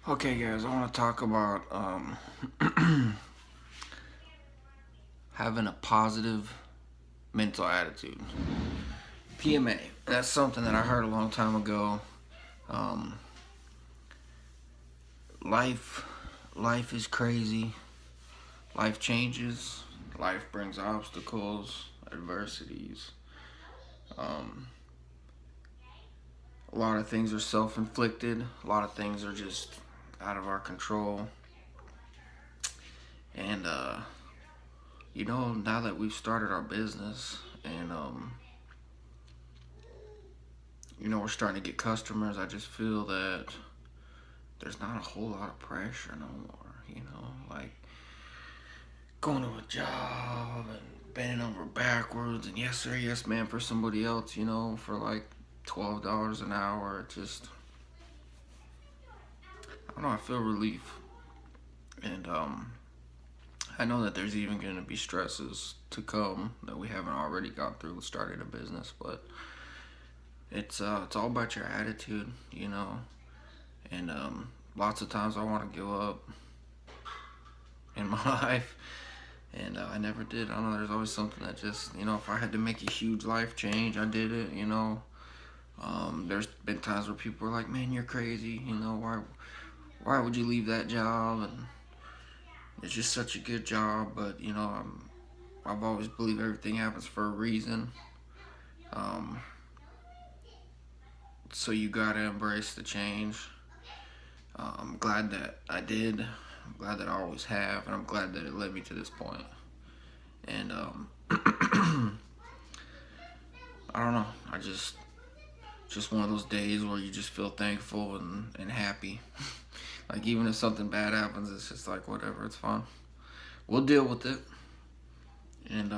Okay, guys, I want to talk about having a positive mental attitude. PMA. That's something that I heard a long time ago. Um, life, life is crazy. Life changes. Life brings obstacles, adversities. Um, a lot of things are self-inflicted. A lot of things are just out of our control. And now that we've started our business and we're starting to get customers, I just feel that there's not a whole lot of pressure no more, like going to a job and bending over backwards and yes sir, yes ma'am for somebody else, for like $12 an hour. It just, I don't know, I feel relief. And I know that there's even going to be stresses to come that we haven't already gone through with starting a business, but it's all about your attitude, and lots of times I want to give up in my life, and I never did. I don't know, there's always something that just, if I had to make a huge life change, I did it. There's been times where people are like, man, you're crazy, why would you leave that job, and it's just such a good job. But I've always believed everything happens for a reason. um, so you gotta embrace the change. I'm glad that I did. I'm glad that I always have, and I'm glad that it led me to this point. And I don't know. I just one of those days where you just feel thankful and happy. Like even if something bad happens, it's just like whatever, it's fine. We'll deal with it. And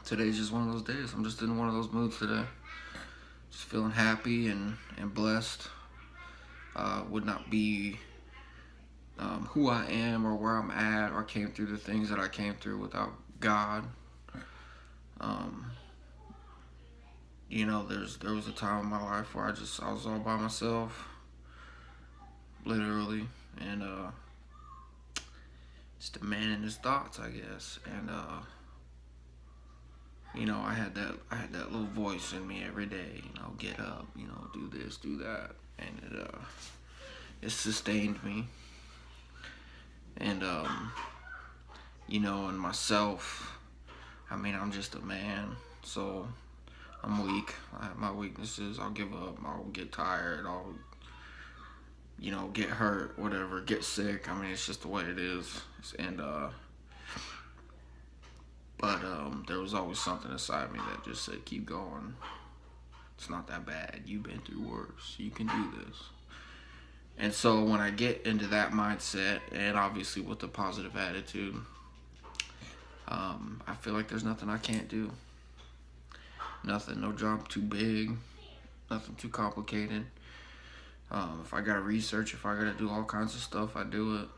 today's just one of those days. I'm just in one of those moods today. Just feeling happy and blessed. Would not be who I am or where I'm at or came through the things that I came through without God. Um, there was a time in my life where I was all by myself, literally, and just a man in his thoughts, I guess. And I had that little voice in me every day, get up, do this, do that, and it sustained me. And and myself, I mean, I'm just a man, so I'm weak. I have my weaknesses. I'll give up. I'll get tired. I'll, get hurt, whatever, get sick. I mean, it's just the way it is. And but there was always something inside me that just said, keep going. It's not that bad. You've been through worse. You can do this. And so when I get into that mindset, and obviously with a positive attitude, I feel like there's nothing I can't do. Nothing, no job too big, nothing too complicated. If I gotta research, if I gotta do all kinds of stuff, I do it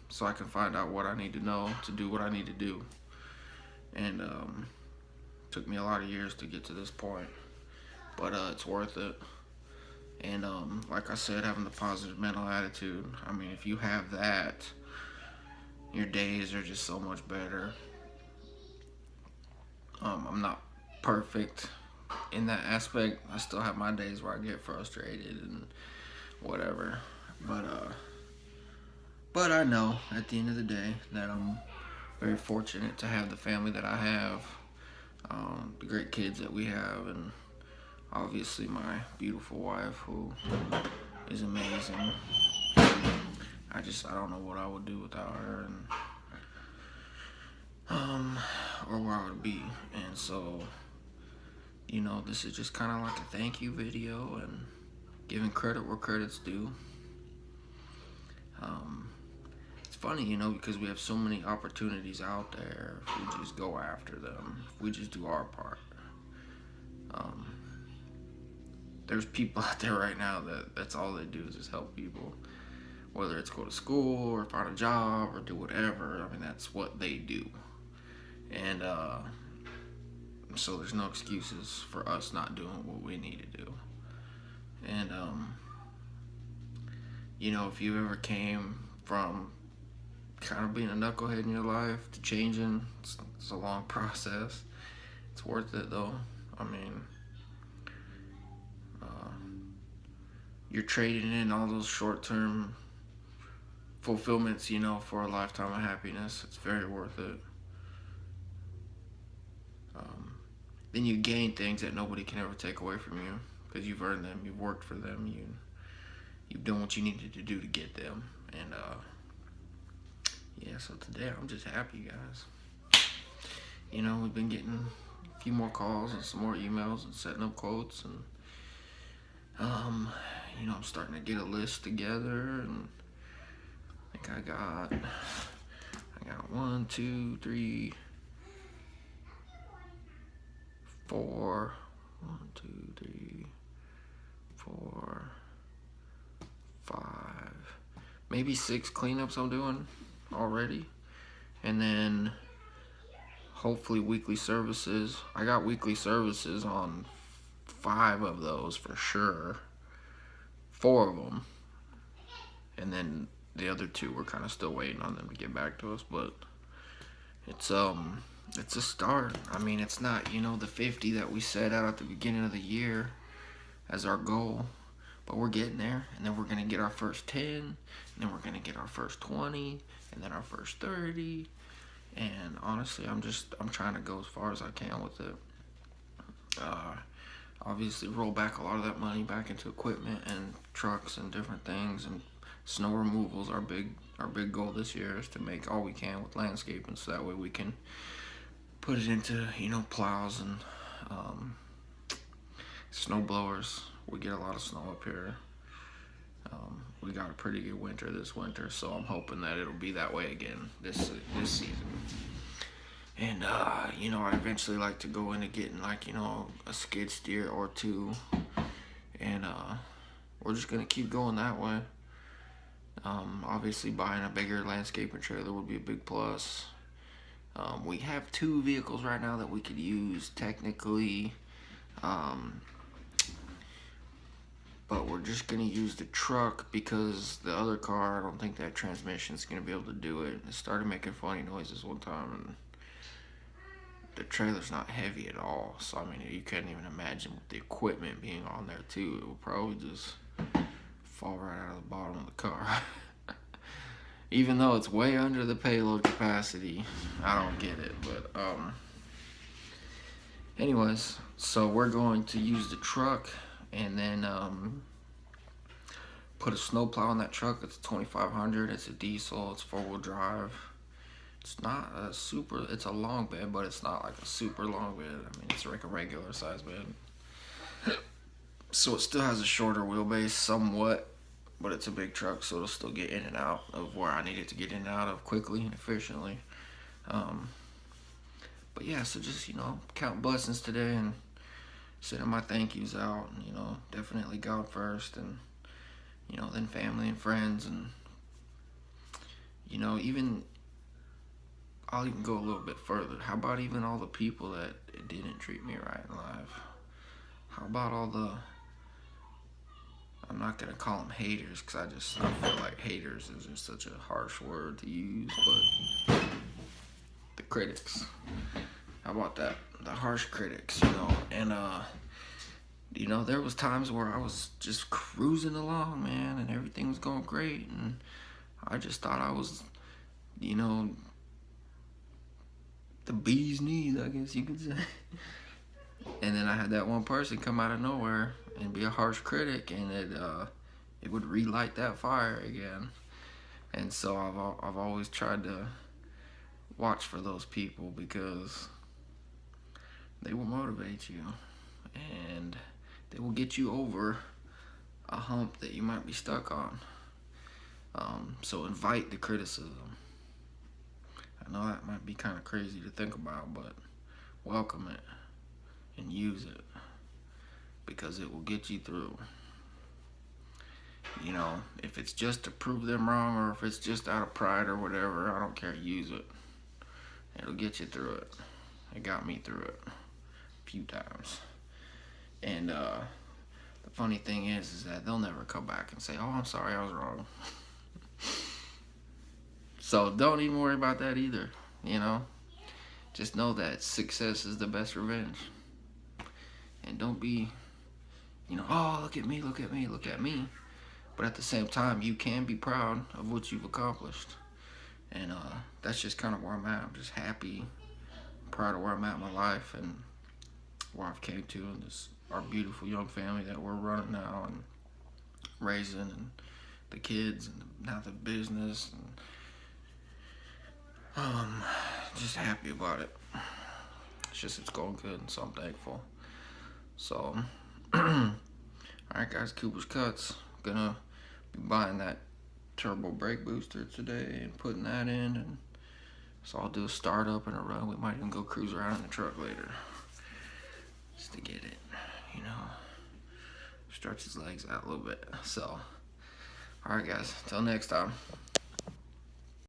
so I can find out what I need to know to do what I need to do. And took me a lot of years to get to this point, but it's worth it. And like I said, having the positive mental attitude, I mean, if you have that, your days are just so much better. I'm not perfect in that aspect. I still have my days where I get frustrated and whatever. But I know at the end of the day that I'm very fortunate to have the family that I have, the great kids that we have, and obviously my beautiful wife who is amazing. I don't know what I would do without her, and or where I would be. And so, this is just kind of like a thank you video and giving credit where credit's due. It's funny, because we have so many opportunities out there if we just go after them, if we just do our part. There's people out there right now that's all they do is just help people, whether it's go to school or find a job or do whatever. I mean, that's what they do. And so there's no excuses for us not doing what we need to do. And if you ever came from kind of being a knucklehead in your life to changing, it's a long process. It's worth it though. I mean, you're trading in all those short-term fulfillments, for a lifetime of happiness. It's very worth it. Then you gain things that nobody can ever take away from you because you've earned them, you've worked for them, you've done what you needed to do to get them. And yeah, so today I'm just happy, guys. We've been getting a few more calls and some more emails and setting up quotes, and I'm starting to get a list together, and I think I got 1, 2, 3, 4, 1, 2, 3, 4, 5, maybe 6 cleanups I'm doing already, and then hopefully weekly services. I got weekly services on 5 of those for sure, 4 of them, and then the other 2 we're kind of still waiting on them to get back to us, but it's a start. I mean, it's not, the 50 that we set out at the beginning of the year as our goal, but we're getting there, and then we're going to get our first 10, and then we're going to get our first 20, and then our first 30, and honestly, I'm trying to go as far as I can with it. Obviously roll back a lot of that money back into equipment and trucks and different things, and snow removal's our big goal this year, is to make all we can with landscaping, so that way we can put it into plows and snow blowers. We get a lot of snow up here. We got a pretty good winter this winter, so I'm hoping that it'll be that way again this season. And I'd eventually like to go into getting a skid steer or 2, and we're just gonna keep going that way. Obviously buying a bigger landscaping trailer would be a big plus. We have 2 vehicles right now that we could use technically, but we're just gonna use the truck because the other car, I don't think that transmission's gonna be able to do it. It started making funny noises one time, and the trailer's not heavy at all, so I mean, you couldn't even imagine with the equipment being on there too. It would probably just fall right out of the bottom of the car. Even though it's way under the payload capacity, I don't get it. But anyways, so we're going to use the truck, and then put a snowplow on that truck. It's a 2500. It's a diesel. It's 4-wheel drive. It's not a super. It's a long bed, but it's not like a super long bed. I mean, it's like a regular size bed. So it still has a shorter wheelbase, somewhat. But it's a big truck, so it'll still get in and out of where I need it to get in and out of quickly and efficiently. But yeah, so just, count blessings today and sending my thank yous out. And, definitely God first, and, then family and friends. And, I'll even go a little bit further. How about even all the people that didn't treat me right in life? How about all the, I'm not going to call them haters, because I feel like haters is just such a harsh word to use, but the critics. How about that? The harsh critics, and, there was times where I was just cruising along, man, and everything was going great, and I just thought I was, the bee's knees, I guess you could say. And then I had that one person come out of nowhere and be a harsh critic, and it would relight that fire again. And so I've always tried to watch for those people, because they will motivate you, and they will get you over a hump that you might be stuck on. So invite the criticism. I know that might be kind of crazy to think about, but welcome it and use it, because it will get you through. If it's just to prove them wrong, or if it's just out of pride or whatever, I don't care, use it. It'll get you through it. It got me through it a few times. And The funny thing is that they'll never come back and say, "Oh, I'm sorry, I was wrong." So don't even worry about that either. You know, just know that success is the best revenge, and don't be, oh, look at me, look at me, look at me. But at the same time, you can be proud of what you've accomplished, and that's just kind of where I'm at. I'm just happy, proud of where I'm at in my life, and where I've came to, and this our beautiful young family that we're running now and raising, and the kids, and now the business, and just happy about it. It's going good, and so I'm thankful. So, all right, guys, Cutt'z. Gonna be buying that turbo brake booster today and putting that in, and so I'll do a start up and a run. We might even go cruise around in the truck later, just to get it, stretch his legs out a little bit. So, all right, guys, till next time.